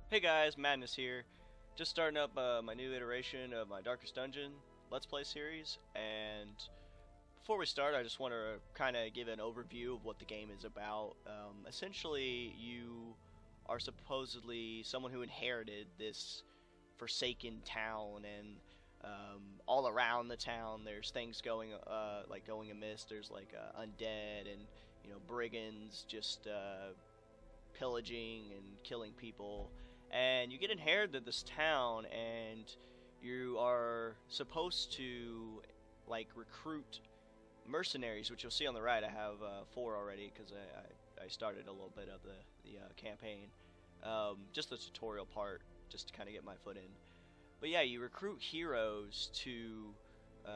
Hey guys, Madness here. Just starting up my new iteration of my Darkest Dungeon Let's Play series, and before we start, I just want to kind of give an overview of what the game is about. Essentially, you are supposedly someone who inherited this forsaken town, and all around the town, there's things going amiss. There's undead and brigands just pillaging and killing people, and you get inherited this town, and you are supposed to recruit mercenaries, which you'll see on the right. I have four already because I started a little bit of the campaign, just the tutorial part, just to kind of get my foot in. But yeah, you recruit heroes to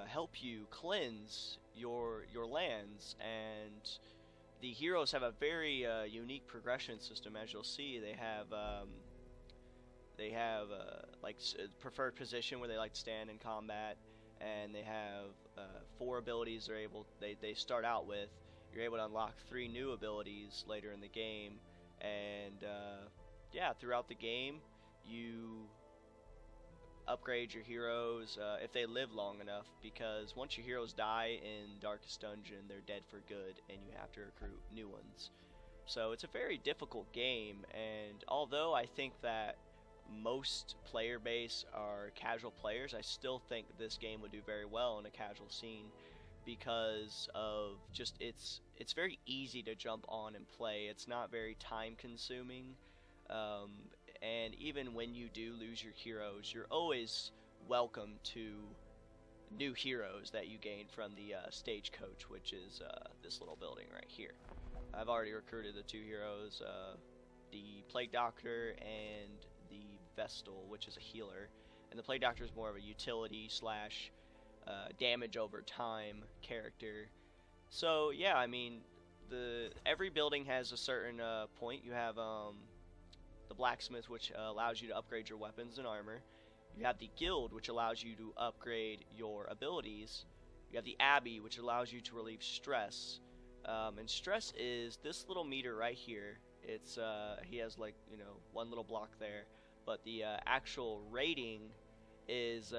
help you cleanse your lands, and the heroes have a very unique progression system. As you'll see, they have preferred position where they like to stand in combat, and they have four abilities they start out with. You're able to unlock three new abilities later in the game, and yeah, throughout the game you upgrade your heroes if they live long enough, because once your heroes die in Darkest Dungeon, they're dead for good, and you have to recruit new ones. So it's a very difficult game, and although I think that most player base are casual players, I still think this game would do very well in a casual scene because of just it's very easy to jump on and play. It's not very time consuming, and even when you do lose your heroes, you're always welcome to new heroes that you gain from the stagecoach, which is this little building right here. I've already recruited the two heroes, the Plague Doctor and the Vestal, which is a healer. And the Plague Doctor is more of a utility slash damage over time character. So yeah, I mean, every building has a certain point. You have the blacksmith, which allows you to upgrade your weapons and armor. You have the guild, which allows you to upgrade your abilities. You have the abbey, which allows you to relieve stress. And stress is this little meter right here. It's he has one little block there, but the actual rating is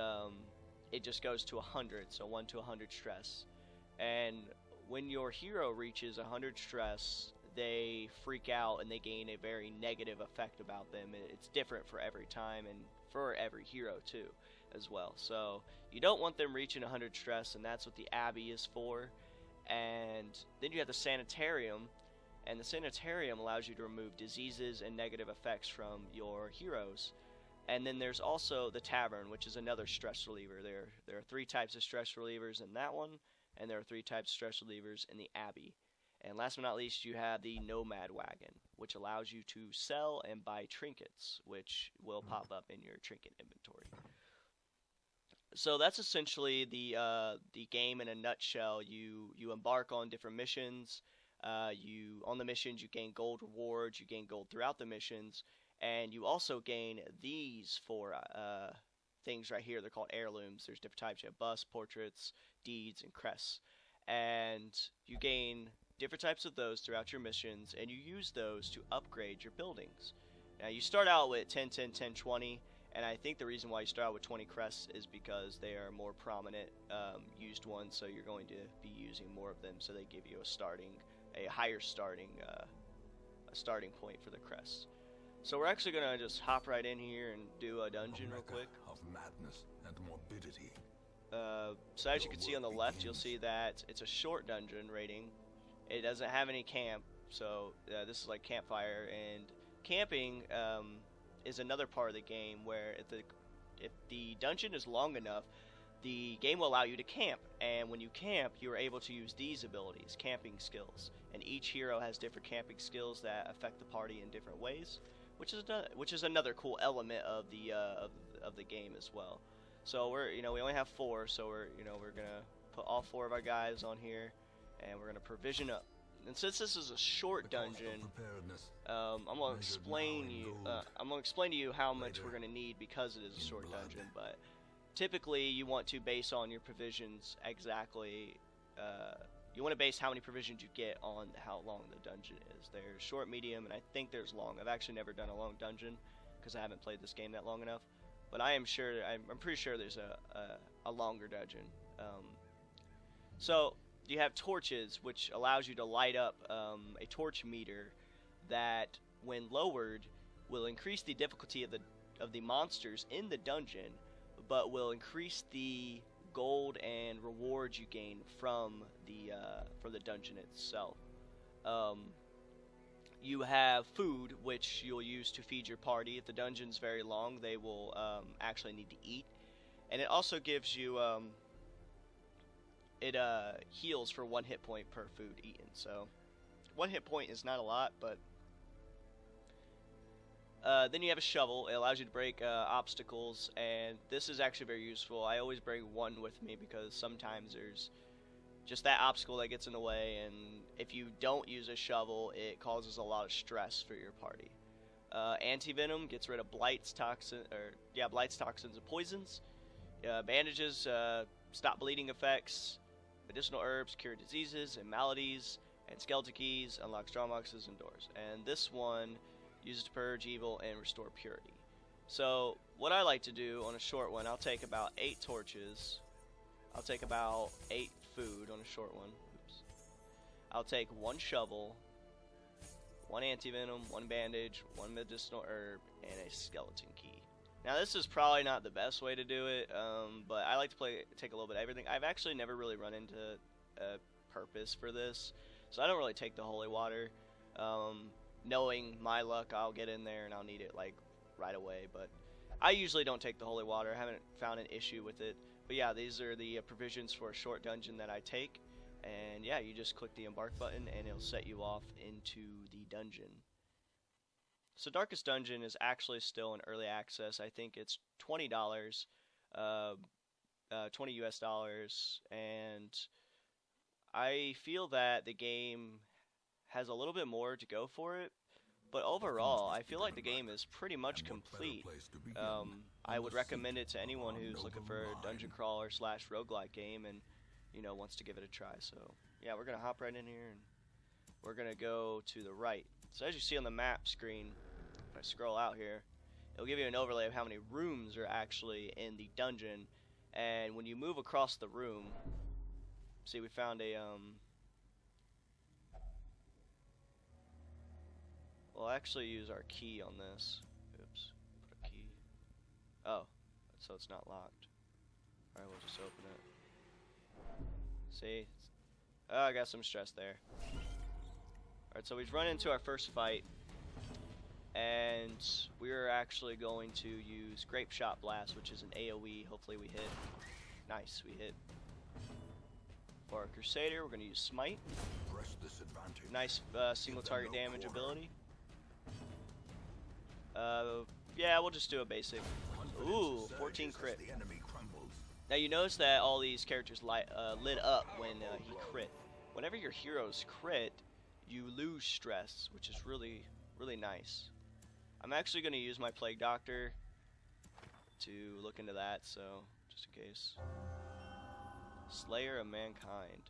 it just goes to 100, so 1 to 100 stress. And when your hero reaches 100 stress, they freak out and they gain a very negative effect about them. It's different for every time and for every hero too, as well. So you don't want them reaching 100 stress, and that's what the Abbey is for. And then you have the Sanitarium, and the Sanitarium allows you to remove diseases and negative effects from your heroes. And then there's also the Tavern, which is another stress reliever. There are three types of stress relievers in that one, and there are three types of stress relievers in the Abbey. And last but not least, you have the Nomad Wagon, which allows you to sell and buy trinkets, which will pop up in your trinket inventory. So that's essentially the game in a nutshell. You embark on different missions. On the missions you gain gold rewards. You gain gold throughout the missions, and you also gain these four things right here. They're called heirlooms. There's different types. You have busts, portraits, deeds, and crests, and you gain different types of those throughout your missions, and you use those to upgrade your buildings. Now you start out with 10, 10, 10, 20, and I think the reason why you start out with 20 crests is because they are more prominent used ones, so you're going to be using more of them, so they give you a higher starting point for the crests. So we're actually going to just hop right in here and do a dungeon real quick. Of madness and morbidity. So as you can see on the left, you'll see that it's a short dungeon rating. It doesn't have any camp, so this is like campfire, and camping is another part of the game where if the dungeon is long enough, the game will allow you to camp, and when you camp, you are able to use these abilities, camping skills, and each hero has different camping skills that affect the party in different ways, which is another cool element of the game as well. So we only have four, so we're gonna put all four of our guys on here, and we're gonna provision up. And since this is a short dungeon, I'm gonna explain to you how much we're gonna need because it is a short dungeon. But typically, you want to base on your provisions exactly. You want to base how many provisions you get on how long the dungeon is. There's short, medium, and I think there's long. I've actually never done a long dungeon, because I haven't played this game that long enough. But I am sure, I'm pretty sure there's a longer dungeon. So you have torches, which allows you to light up a torch meter that, when lowered, will increase the difficulty of the monsters in the dungeon, but will increase the gold and rewards you gain from the dungeon itself. You have food, which you'll use to feed your party. If the dungeon's very long, they will actually need to eat. And it also gives you, it heals for 1 hit point per food eaten. So 1 hit point is not a lot, but then you have a shovel. It allows you to break obstacles, and this is actually very useful. I always bring one with me because sometimes there's just that obstacle that gets in the way, and if you don't use a shovel, it causes a lot of stress for your party. Anti-venom gets rid of blights, toxins, and poisons. Bandages stop bleeding effects. Medicinal herbs cure diseases and maladies. And skeleton keys unlock strong boxes and doors. And this one uses to purge evil and restore purity. So what I like to do on a short one, I'll take about 8 torches. I'll take about 8 food on a short one. Oops. I'll take 1 shovel, 1 anti-venom, 1 bandage, 1 medicinal herb, and a skeleton key. Now this is probably not the best way to do it, but I like to take a little bit of everything. I've actually never really run into a purpose for this, so I don't really take the holy water. Knowing my luck, I'll get in there and I'll need it like right away, but I usually don't take the holy water. I haven't found an issue with it. But yeah, these are the provisions for a short dungeon that I take. And yeah, you just click the embark button and it'll set you off into the dungeon. So Darkest Dungeon is actually still in early access. I think it's $20, 20 US dollars, and I feel that the game has a little bit more to go for it. But overall, I feel like the game is pretty much complete. I would recommend it to anyone who's looking for a dungeon crawler / roguelike game and, you know, wants to give it a try. So yeah, we're gonna hop right in here and we're gonna go to the right. So as you see on the map screen, if I scroll out here, it'll give you an overlay of how many rooms are actually in the dungeon. And when you move across the room, see, we found a we'll actually use our key on this. Oops, put a key. Oh, so it's not locked. Alright, we'll just open it. See? Oh, I got some stress there. Alright, so we've run into our first fight, and we're actually going to use Grape Shot Blast, which is an AoE. Hopefully we hit. Nice, we hit. For our Crusader, we're going to use Smite. Nice single target damage ability. Yeah, we'll just do a basic. Ooh, 14 crit. Now you notice that all these characters lit up when he crit. Whenever your heroes crit, you lose stress, which is really, really nice. I'm actually going to use my Plague Doctor to look into that, so just in case. Slayer of Mankind.